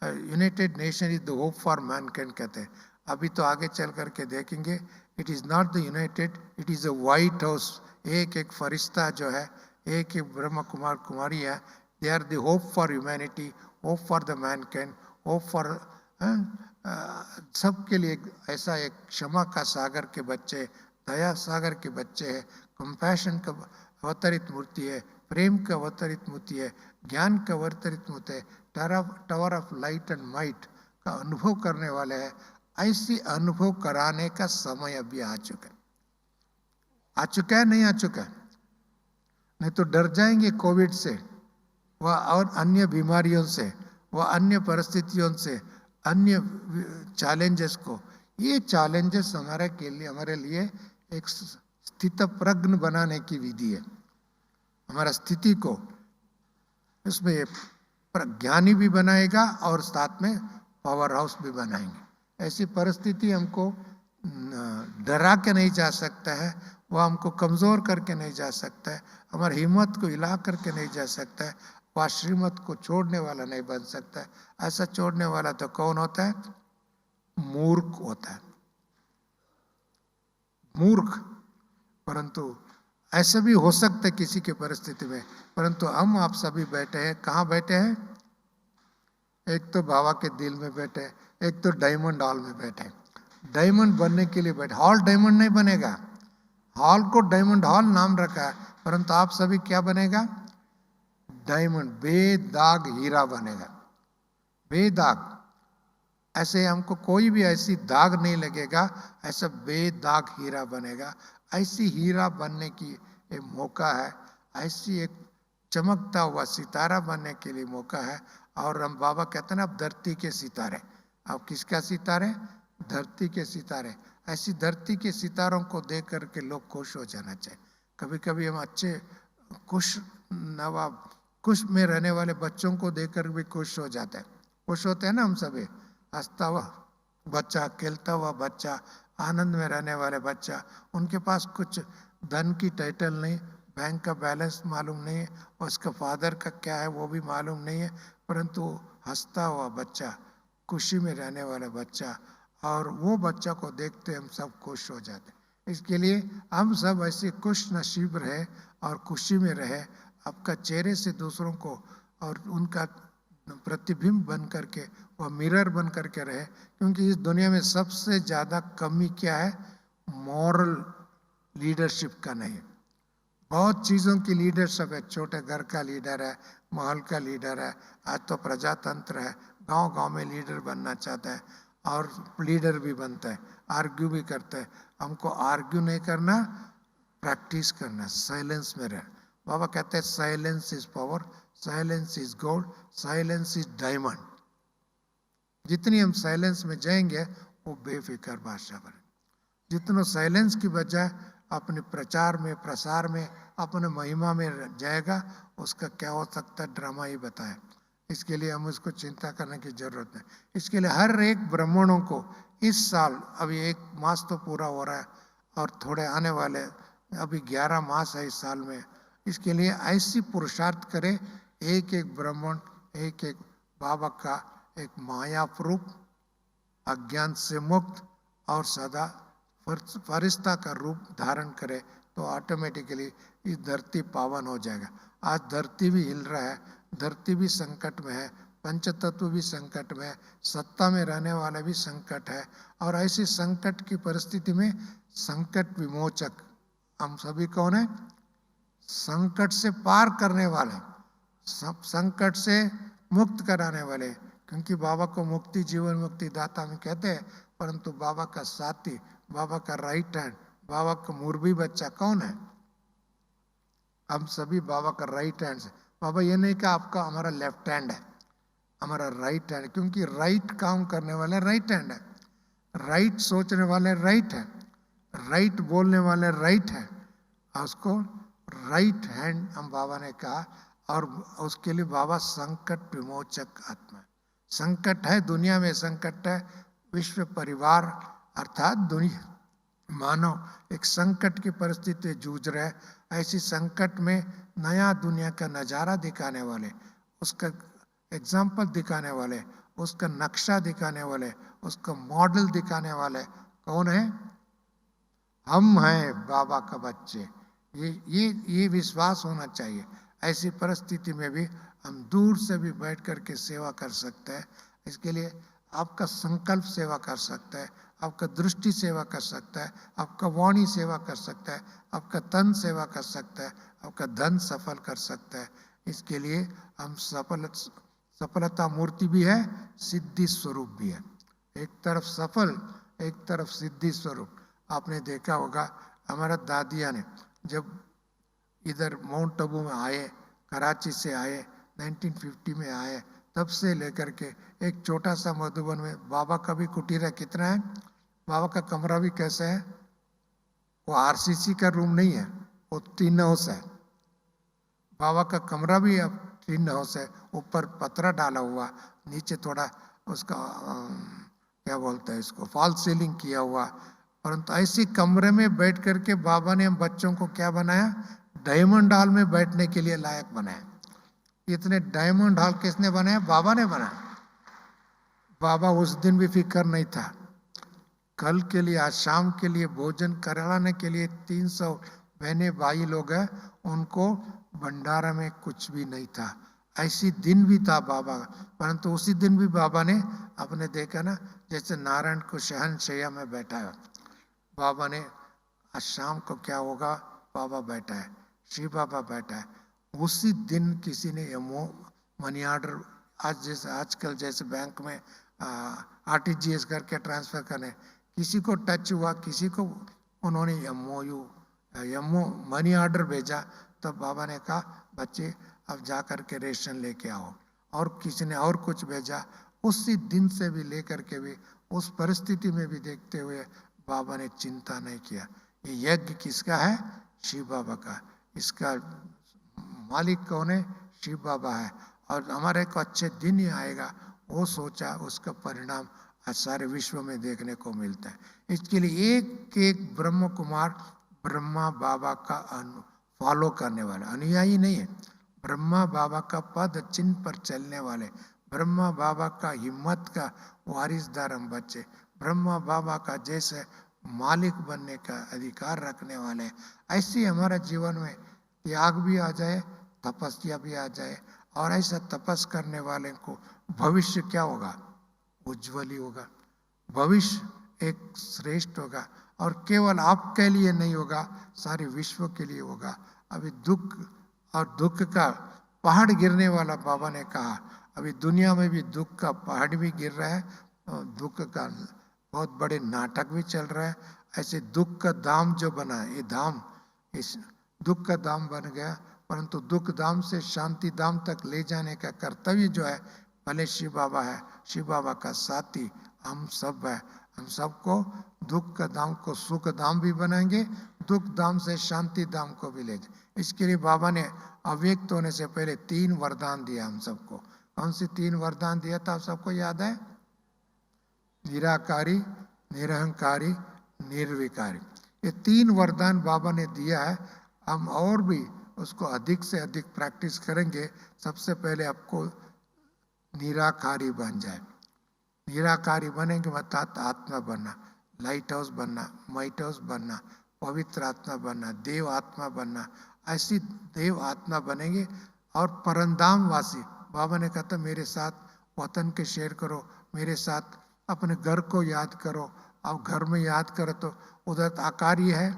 United Nation is the hope for mankind कहते हैं। अभी तो आगे चल करके देखेंगे, it is not the United, it is a White House. एक फरिश्ता जो है, एक ब्रह्म कुमार कुमारी है, they are the hope for humanity, hope for the mankind, hope for सबके लिए। ऐसा एक क्षमा का सागर के बच्चे, दया सागर के बच्चे हैं, कंपैशन का अवतरित मूर्ति है, प्रेम का अवतरित मूर्ति है, ज्ञान का अवतरित मूर्ति है, tower of light and might का अनुभव करने वाले हैं। ऐसी अनुभव कराने का समय अभी आ चुका है। आ चुका है, नहीं आ चुका है? नहीं तो डर जाएंगे कोविड से, वह और अन्य बीमारियों से, वह अन्य परिस्थितियों से, अन्य चैलेंजेस को। ये चैलेंजेस हमारे लिए एक स्थित प्रज्ञ बनाने की विधि है। हमारा स्थिति को इसमें ज्ञानी भी बनाएगा, और साथ में पावर हाउस भी बनाएंगे। ऐसी परिस्थिति हमको डरा के नहीं जा सकता है, वह हमको कमज़ोर करके नहीं जा सकता है, हमारी हिम्मत को हिला करके नहीं जा सकता है, वह श्रीमत को छोड़ने वाला नहीं बन सकता है। ऐसा छोड़ने वाला तो कौन होता है? मूर्ख होता है, मूर्ख। परंतु ऐसा भी हो सकता है किसी के परिस्थिति में, परंतु हम आप सभी बैठे हैं, कहाँ बैठे हैं? एक तो बाबा के दिल में बैठे हैं, एक तो डायमंड हॉल में बैठे हैं। डायमंड बनने के लिए बैठे। हॉल डायमंड नहीं बनेगा, हॉल को डायमंड हॉल नाम रखा है, परंतु आप सभी क्या बनेगा? डायमंड, बेदाग हीरा बनेगा, बेदाग। ऐसे हमको कोई भी ऐसी दाग नहीं लगेगा, ऐसा बेदाग हीरा बनेगा। ऐसी हीरा बनने की एक मौका है, ऐसी एक चमकता हुआ सितारा बनने के लिए मौका है। और हम बाबा कहते हैं ना, अब धरती के सितारे। अब किसका सितारे? धरती के सितारे। ऐसी धरती के सितारों को देख करके लोग खुश हो जाना चाहिए। कभी कभी हम अच्छे खुश नवा खुश में रहने वाले बच्चों को देखकर भी खुश हो जाते हैं। खुश होते हैं ना हम सभी, हंसता हुआ बच्चा, खेलता हुआ बच्चा, आनंद में रहने वाले बच्चा, उनके पास कुछ धन की टाइटल नहीं, बैंक का बैलेंस मालूम नहीं है, उसका फादर का क्या है वो भी मालूम नहीं है, परंतु हंसता हुआ बच्चा, खुशी में रहने वाला बच्चा, और वो बच्चा को देखते हम सब खुश हो जाते हैं। इसके लिए हम सब ऐसे खुश नसीब रहे और खुशी में रहे, आपका चेहरे से दूसरों को और उनका प्रतिबिंब बन करके, वह मिरर बन करके रहे। क्योंकि इस दुनिया में सबसे ज़्यादा कमी क्या है? मॉरल लीडरशिप का नहीं। बहुत चीज़ों की लीडरशिप है, छोटे घर का लीडर है, महल का लीडर है, आज तो प्रजातंत्र है, गांव गांव में लीडर बनना चाहता है और लीडर भी बनता है, आर्ग्यू भी करता है। हमको आर्ग्यू नहीं करना, प्रैक्टिस करना, साइलेंस में रह। बाबा कहते हैं silence is power, silence is gold, silence is diamond. जितनी हम साइलेंस में जाएंगे वो बेफिक्र बादशाह बने। जितना साइलेंस की बजाय अपने प्रचार में, प्रसार में, अपने महिमा में जाएगा, उसका क्या हो सकता है ड्रामा ही बताए। इसके लिए हम उसको चिंता करने की जरूरत नहीं। इसके लिए हर एक ब्राह्मणों को इस साल, अभी 1 मास तो पूरा हो रहा है और थोड़े आने वाले, अभी 11 मास है इस साल में, इसके लिए ऐसी पुरुषार्थ करे, एक एक ब्राह्मण एक एक बाबा का एक माया रूप, अज्ञान से मुक्त और सदा फरिश्ता का रूप धारण करे, तो ऑटोमेटिकली इस धरती पावन हो जाएगा। आज धरती भी हिल रहा है, धरती भी संकट में है, पंचतत्व भी संकट में है, सत्ता में रहने वाला भी संकट है। और ऐसी संकट की परिस्थिति में संकट विमोचक हम सभी कौन है? संकट से पार करने वाले, सब संकट से मुक्त कराने वाले। क्योंकि बाबा को मुक्ति, जीवन मुक्ति दाता हम कहते हैं, परंतु बाबा का साथी, बाबा का राइट हैंड, बाबा का मुरबी बच्चा कौन है? हम सभी बाबा का राइट हैंड से। बाबा ये नहीं कहा आपका हमारा लेफ्ट हैंड है, हमारा राइट हैंड, क्योंकि राइट काम करने वाले राइट हैंड है, राइट सोचने वाले राइट है, राइट बोलने वाले राइट है, उसको राइट हैंड हम बाबा ने कहा। और उसके लिए बाबा संकट विमोचक आत्मा है। संकट है, दुनिया में संकट है, विश्व परिवार अर्थात दुनिया, मानव एक संकट की परिस्थिति जूझ रहा है। ऐसी संकट में नया दुनिया का नज़ारा दिखाने वाले, उसका एग्जाम्पल दिखाने वाले, उसका नक्शा दिखाने वाले, उसका मॉडल दिखाने वाले कौन है? हम हैं बाबा का बच्चे। ये विश्वास होना चाहिए। ऐसी परिस्थिति में भी हम दूर से भी बैठ करके सेवा कर सकते हैं। इसके लिए आपका संकल्प सेवा कर सकता है, आपका दृष्टि सेवा कर सकता है, आपका वाणी सेवा कर सकता है, आपका तन सेवा कर सकता है, आपका धन सफल कर सकता है। इसके लिए हम सफलता मूर्ति भी है, सिद्धि स्वरूप भी है। एक तरफ सफल, एक तरफ सिद्धि स्वरूप। आपने देखा होगा हमारा दादिया ने जब इधर माउंट आबू में आए, कराची से आए, 1950 में आए, तब से लेकर के एक छोटा सा मधुबन में बाबा का भी कुटीर है। कितना है? बाबा का कमरा भी कैसा है? वो आरसीसी का रूम नहीं है, वो 3 हाउस है। बाबा का कमरा भी अब 3 हाउस है, ऊपर पतरा डाला हुआ, नीचे थोड़ा उसका क्या बोलते हैं इसको, फॉल सीलिंग किया हुआ। परंतु ऐसी कमरे में बैठ करके बाबा ने हम बच्चों को क्या बनाया? डायमंड हॉल में बैठने के लिए लायक बनाया। इतने डायमंड हॉल किसने बनाया? बाबा ने बनाया। बाबा उस दिन भी फिक्र नहीं था, कल के लिए, आज शाम के लिए भोजन कराने के लिए 300 बहने भाई लोग हैं, उनको भंडारा में कुछ भी नहीं था। ऐसी दिन भी था बाबा, परंतु उसी दिन भी बाबा ने, आपने देखा ना, जैसे नारायण को शहनशैया में बैठाया, बाबा ने आज शाम को क्या होगा, बाबा बैठा है, शिव बाबा बैठा है। उसी दिन किसी ने मनी ऑर्डर, आज जैसे आजकल जैसे बैंक में आरटीजीएस करके ट्रांसफर करने, किसी को टच हुआ, किसी को उन्होंने एमओ मनी ऑर्डर भेजा, तब बाबा ने कहा बच्चे अब जा करके रेशन लेके आओ। और किसी ने और कुछ भेजा, उसी दिन से भी लेकर के भी, उस परिस्थिति में भी देखते हुए बाबा ने चिंता नहीं किया। ये यज्ञ किसका है? शिव बाबा का। इसका मालिक कौन है? शिव बाबा है और हमारे को अच्छे दिन ही आएगा, वो सोचा, उसका परिणाम आज सारे विश्व में देखने को मिलता है। इसके लिए एक एक ब्रह्म कुमार ब्रह्मा बाबा का फॉलो करने वाले, अनुयायी नहीं है, ब्रह्मा बाबा का पद चिन्ह पर चलने वाले, ब्रह्मा बाबा का हिम्मत का वारिसदार हम बच्चे, ब्रह्मा बाबा का जैसे मालिक बनने का अधिकार रखने वाले। ऐसे हमारा जीवन में त्याग भी आ जाए, तपस्या भी आ जाए, और ऐसा तपस करने वाले को भविष्य क्या होगा? उज्जवल ही होगा। भविष्य एक श्रेष्ठ होगा और केवल आपके लिए नहीं होगा, सारे विश्व के लिए होगा। अभी दुख और दुख का पहाड़ गिरने वाला बाबा ने कहा, अभी दुनिया में भी दुख का पहाड़ भी गिर रहा है और दुख का बहुत बड़े नाटक भी चल रहा है। ऐसे दुख का धाम जो बना, ये धाम इस दुख का धाम बन गया, परंतु दुख धाम से शांति धाम तक ले जाने का कर्तव्य जो है, भले शिव बाबा है, शिव बाबा का साथी हम सब है। हम सबको दुख का धाम को सुख धाम भी बनाएंगे, दुख धाम से शांति धाम को भी ले जाए। इसके लिए बाबा ने अव्यक्त होने से पहले 3 वरदान दिया हम सबको। कौन सी 3 वरदान दिया था, आप सबको याद है? निराकारी, निरहंकारी, निर्विकारी। ये 3 वरदान बाबा ने दिया है। हम और भी उसको अधिक से अधिक प्रैक्टिस करेंगे। सबसे पहले आपको निराकारी बन जाए। निराकारी बनेंगे मतलब आत्मा बनना, लाइट हाउस बनना, माइट हाउस बनना, पवित्र आत्मा बनना, देव आत्मा बनना। ऐसी देव आत्मा बनेंगे और परंधाम वासी। बाबा ने कहा था मेरे साथ वतन के शेयर करो, मेरे साथ अपने घर को याद करो। अब घर में याद करो तो उधर आकारी है,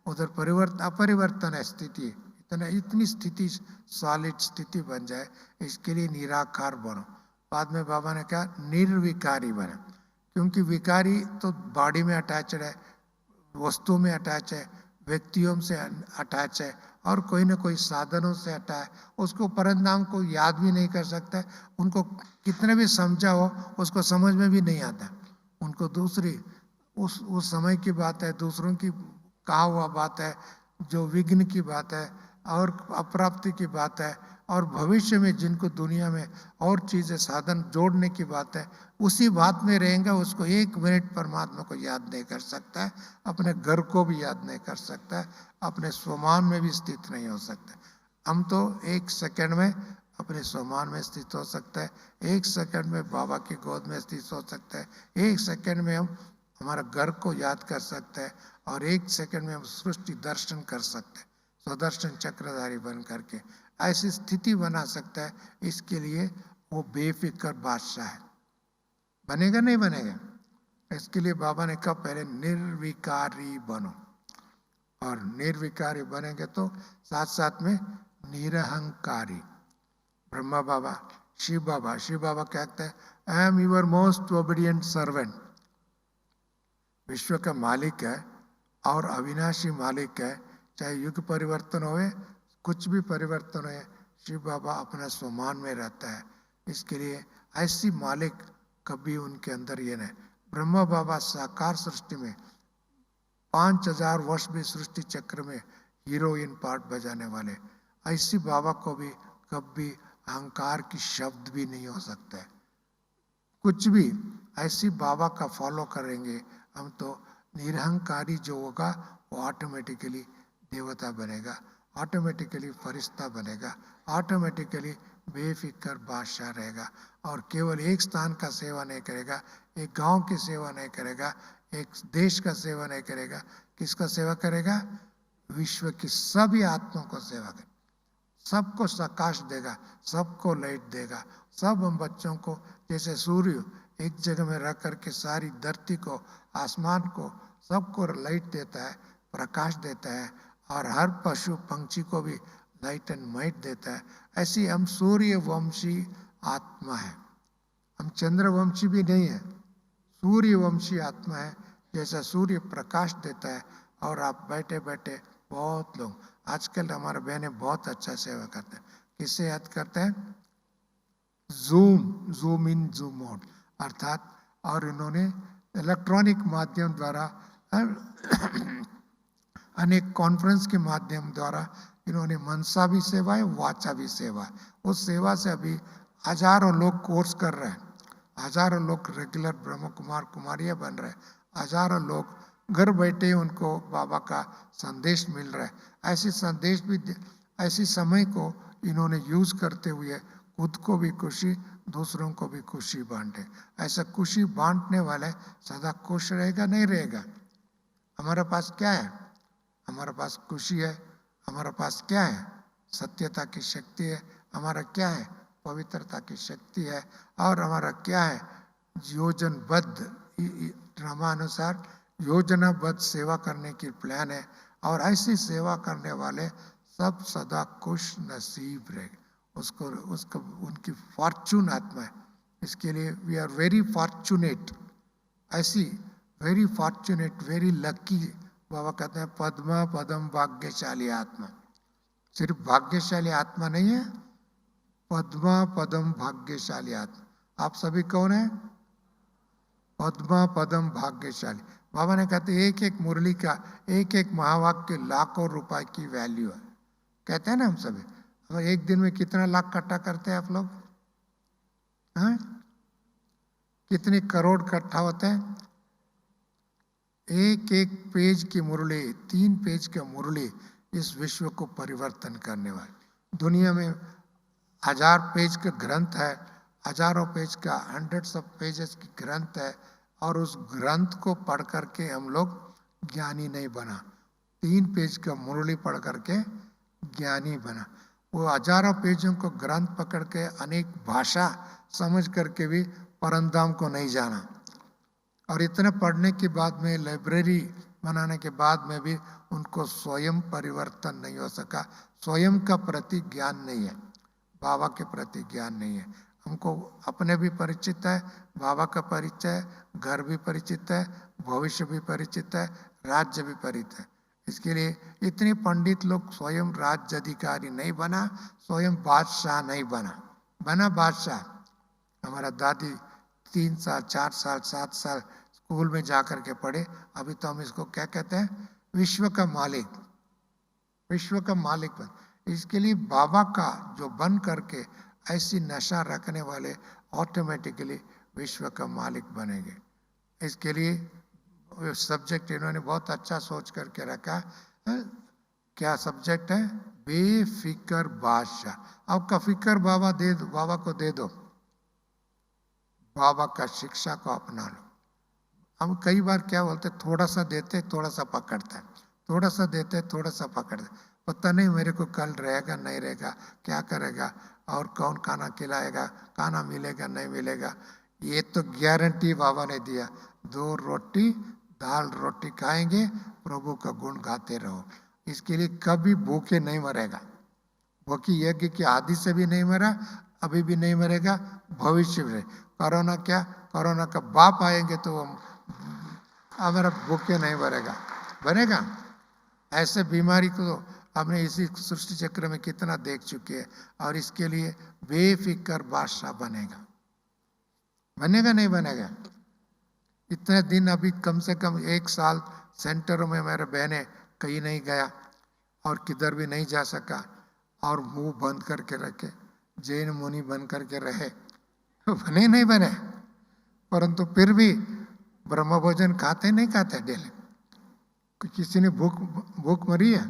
उधर परिवर्तन अपरिवर्तन है स्थिति, इतनी स्थिति सॉलिड स्थिति बन जाए, इसके लिए निराकार बनो। बाद में बाबा ने कहा निर्विकारी बने, क्योंकि विकारी तो बॉडी में अटैच है, वस्तु में अटैच है, व्यक्तियों से अटैच है और कोई ना कोई साधनों से अटैच है। उसको परंधाम को याद भी नहीं कर सकता है, उनको कितने भी समझा हो उसको समझ में भी नहीं आता। उनको दूसरी उस समय की बात है, दूसरों की कहा हुआ बात है, जो विघ्न की बात है और अप्राप्ति की बात है और भविष्य में जिनको दुनिया में और चीजें साधन जोड़ने की बात है, उसी बात में रहेंगे। उसको 1 मिनट परमात्मा को याद नहीं कर सकता है, अपने घर को भी याद नहीं कर सकता है, अपने स्वमान में भी स्थित नहीं हो सकता। हम तो 1 सेकंड में अपने स्वमान में स्थित हो सकता है, 1 सेकंड में बाबा की गोद में स्थित हो सकता है, 1 सेकंड में हम हमारा घर को याद कर सकते हैं और 1 सेकंड में हम सृष्टि दर्शन कर सकते हैं, स्वदर्शन चक्रधारी बन करके ऐसी स्थिति बना सकता है। इसके लिए वो बेफिक्र बादशाह है। बनेगा नहीं बनेगा? इसके लिए बाबा ने कहा पहले निर्विकारी बनो, और निर्विकारी बनेंगे तो साथ साथ में निरहंकारी। ब्रह्मा बाबा, शिव बाबा कहते हैं I am your most obedient servant. विश्व का मालिक है और अविनाशी मालिक है, चाहे युग परिवर्तन होए, कुछ भी परिवर्तन हो, शिव बाबा अपना स्वमान में रहता है। इसके लिए ऐसी मालिक कभी उनके अंदर ये नहीं। ब्रह्मा बाबा साकार सृष्टि में 5000 वर्ष भी सृष्टि चक्र में हीरोइन पार्ट बजाने वाले, ऐसी बाबा को भी कभी अहंकार की शब्द भी नहीं हो सकता है। कुछ भी ऐसी बाबा का फॉलो करेंगे हम तो निरहंकारी जो होगा वो ऑटोमेटिकली देवता बनेगा, ऑटोमेटिकली फरिश्ता बनेगा, ऑटोमेटिकली बेफिक्र बादशाह रहेगा और केवल एक स्थान का सेवा नहीं करेगा, एक गांव की सेवा नहीं करेगा, एक देश का सेवा नहीं करेगा। किसका सेवा करेगा? विश्व की सभी आत्माओं को सेवा करेगा, सबको प्रकाश देगा, सबको लाइट देगा। सब हम बच्चों को जैसे सूर्य एक जगह में रख करके सारी धरती को, आसमान को, सबको लाइट देता है, प्रकाश देता है और हर पशु पंछी को भी लाइट एंड माइट देता है। ऐसी हम सूर्य वंशी आत्मा है, हम चंद्र वंशी भी नहीं है, सूर्य वंशी आत्मा है। जैसा सूर्य प्रकाश देता है और आप बैठे बैठे, बहुत लोग आजकल हमारे बहनें बहुत अच्छा सेवा करते हैं। किससे याद करते हैं? जूम इन जूम आउट अर्थात, और इन्होंने इलेक्ट्रॉनिक माध्यम द्वारा अनेक कॉन्फ्रेंस के माध्यम द्वारा इन्होंने मनसा भी सेवा है, वाचा भी सेवा है। उस सेवा से अभी हजारों लोग कोर्स कर रहे हैं, हजारों लोग रेगुलर ब्रह्म कुमार कुमारियाँ बन रहे हैं, हजारों लोग घर बैठे उनको बाबा का संदेश मिल रहा है। ऐसी संदेश भी, ऐसी समय को इन्होंने यूज करते हुए खुद को भी खुशी, दूसरों को भी खुशी बांटे। ऐसा खुशी बांटने वाले सदा खुश रहेगा, नहीं रहेगा। हमारे पास क्या है? हमारे पास खुशी है। हमारे पास क्या है? सत्यता की शक्ति है। हमारा क्या है? पवित्रता की शक्ति है। और हमारा क्या है? योजनबद्ध, ड्रामानुसार योजनाबद्ध सेवा करने की प्लान है। और ऐसी सेवा करने वाले सब सदा खुश नसीब रहे। उसको उसको उनकी फॉर्चून आत्मा है। इसके लिए वी आर वेरी फॉर्चुनेट, ऐसी वेरी फॉर्चुनेट, वेरी लकी। बाबा कहते हैं पद्मा पदम भाग्यशाली आत्मा। सिर्फ भाग्यशाली आत्मा नहीं है, पद्मा पदम भाग्यशाली आत्मा। आप सभी कौन है? पद्मा पदम भाग्यशाली। बाबा ने कहते एक एक मुरली का, एक एक महावाक्य लाखों रुपए की वैल्यू है। कहते हैं ना हम सभी, एक दिन में कितना लाख इकट्ठा करते हैं आप लोग? हाँ? कितने करोड़ इकट्ठा होते हैं? एक एक पेज की मुरली, 3 पेज का मुरली इस विश्व को परिवर्तन करने वाली। दुनिया में 1000 पेज का ग्रंथ है, हजारों पेज का, हंड्रेड्स ऑफ पेजेस की ग्रंथ है, और उस ग्रंथ को पढ़ करके हम लोग ज्ञानी नहीं बना। 3 पेज का मुरली पढ़ करके ज्ञानी बना। वो हजारों पेजों को ग्रंथ पकड़ के अनेक भाषा समझ करके भी परमधाम को नहीं जाना। और इतना पढ़ने के बाद में, लाइब्रेरी बनाने के बाद में भी उनको स्वयं परिवर्तन नहीं हो सका। स्वयं का प्रति ज्ञान नहीं है, बाबा के प्रति ज्ञान नहीं है। हमको अपने भी परिचित है, बाबा का परिचय है, घर भी परिचित है, भविष्य भी परिचित है, राज्य भी परिचित है। इसके लिए इतने पंडित लोग स्वयं राज्य अधिकारी नहीं बना, स्वयं बादशाह नहीं बना बादशाह। हमारा दादी 3 साल, 4 साल, 7 साल स्कूल में जाकर के पढ़े। अभी तो हम इसको क्या कहते हैं? विश्व का मालिक, विश्व का मालिक बन। इसके लिए बाबा का जो बन करके ऐसी नशा रखने वाले ऑटोमेटिकली विश्व का मालिक बनेंगे। इसके लिए सब्जेक्ट इन्होंने बहुत अच्छा सोच करके रखा है। क्या सब्जेक्ट है? बेफिक्र बादशाह। आपका फिक्र बाबा दे दो, बाबा को दे दो, बाबा का शिक्षा को अपना लो। हम कई बार क्या बोलते, थोड़ा सा देते थोड़ा सा पकड़ते हैं, थोड़ा सा देते थोड़ा सा पकड़ते। पता नहीं मेरे को कल रहेगा नहीं रहेगा, क्या करेगा, और कौन खाना खिलाएगा, खाना मिलेगा नहीं मिलेगा। ये तो गारंटी बाबा ने दिया, 2 रोटी दाल रोटी खाएंगे, प्रभु का गुण गाते रहो। इसके लिए कभी भूखे नहीं मरेगा। भूखी यज्ञ की आदि से भी नहीं मरा, अभी भी नहीं मरेगा, भविष्य में। कोरोना क्या, कोरोना का बाप आएंगे तो वो हमारा भूखे नहीं मरेगा, बनेगा। ऐसे बीमारी को हमने इसी सृष्टि चक्र में कितना देख चुके हैं। और इसके लिए बेफिक्र बादशाह बनेगा, बनेगा नहीं बनेगा। इतने दिन अभी कम से कम 1 साल सेंटरों में मेरे बहने कहीं नहीं गया और किधर भी नहीं जा सका, और मुंह बंद करके रखे, जैन मुनि बन करके रहे। बने नहीं बने, परंतु फिर भी ब्रह्म भोजन खाते नहीं खाते डेली। किसी ने भूख मरी है?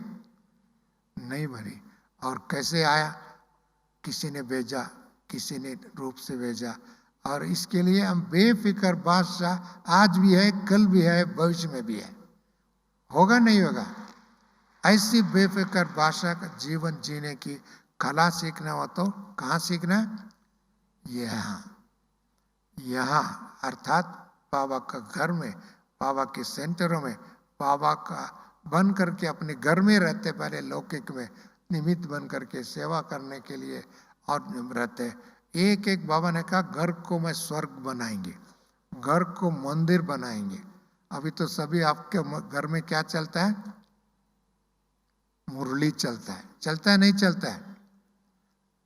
नहीं मरी। और कैसे आया? किसी ने भेजा, किसी ने रूप से भेजा। और इसके लिए हम बेफिक्र बादशाह आज भी है, कल भी है, भविष्य में भी है। होगा नहीं होगा? ऐसी बेफिक्र बादशाह का जीवन जीने की कला सीखना हो तो कहाँ सीखना? यहाँ अर्थात बाबा का घर में, बाबा के सेंटरों में, बाबा का बन करके अपने घर में रहते, पहले लौकिक में निमित्त बन करके सेवा करने के लिए और रहते। एक एक बाबा ने कहा घर को मैं स्वर्ग बनाएंगे, घर को मंदिर बनाएंगे। अभी तो सभी आपके घर में क्या चलता है? मुरली चलता है, चलता है नहीं चलता है?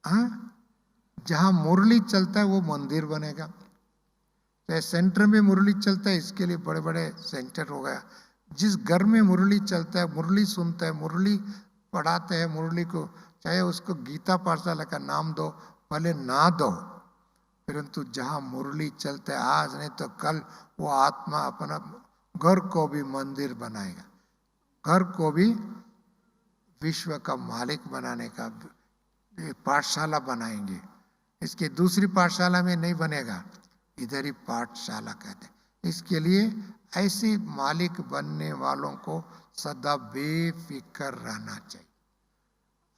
हाँ, जहां मुरली चलता है वो मंदिर बनेगा। चाहे सेंटर में मुरली चलता है, इसके लिए बड़े बड़े सेंटर हो गया। जिस घर में मुरली चलता है, मुरली सुनता है, मुरली पढ़ाते हैं मुरली को, चाहे उसको गीता पाठशाला का नाम दो, भले ना दो, परंतु जहाँ मुरली चलते आज नहीं तो कल वो आत्मा अपना घर को भी मंदिर बनाएगा, घर को भी विश्व का मालिक बनाने का पाठशाला बनाएंगे। इसके दूसरी पाठशाला में नहीं बनेगा, इधर ही पाठशाला कहते हैं। इसके लिए ऐसे मालिक बनने वालों को सदा बेफिक्र रहना चाहिए।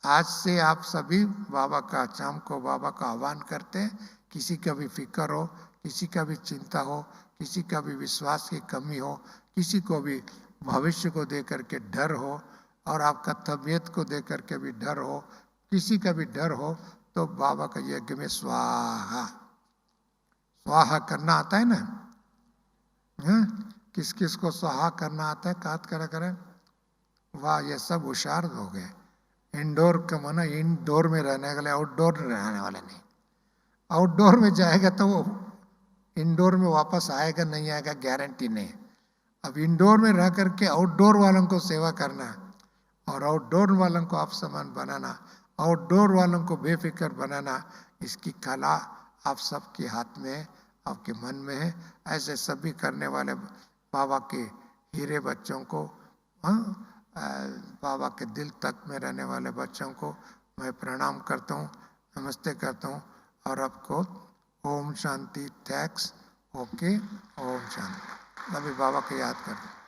आज से आप सभी बाबा का, शाम को बाबा का आह्वान करते हैं, किसी का भी फिक्र हो, किसी का भी चिंता हो, किसी का भी विश्वास की कमी हो, किसी को भी भविष्य को देकर के डर हो, और आपका तबीयत को देकर के भी डर हो, किसी का भी डर हो, तो बाबा का यज्ञ में स्वाहा स्वाहा करना आता है ना? किस किस को स्वाहा करना आता है? कात करा करें। वाह, ये सब होशियार हो गए। इंडोर का माना इंडोर में रहने वाले, आउटडोर में रहने वाले नहीं। आउटडोर में जाएगा तो वो इंडोर में वापस आएगा नहीं आएगा गारंटी नहीं। अब इंडोर में रह करके आउटडोर वालों को सेवा करना, और आउटडोर वालों को आप समान बनाना, आउटडोर वालों को बेफिक्र बनाना, इसकी कला आप सबके हाथ में है, आपके मन में है। ऐसे सभी करने वाले बाबा के हीरे बच्चों को, बाबा के दिल तक में रहने वाले बच्चों को मैं प्रणाम करता हूँ, नमस्ते करता हूँ। और आपको ओम शांति, थैंक्स, ओके, ओम शांति। अभी बाबा को याद करते हैं।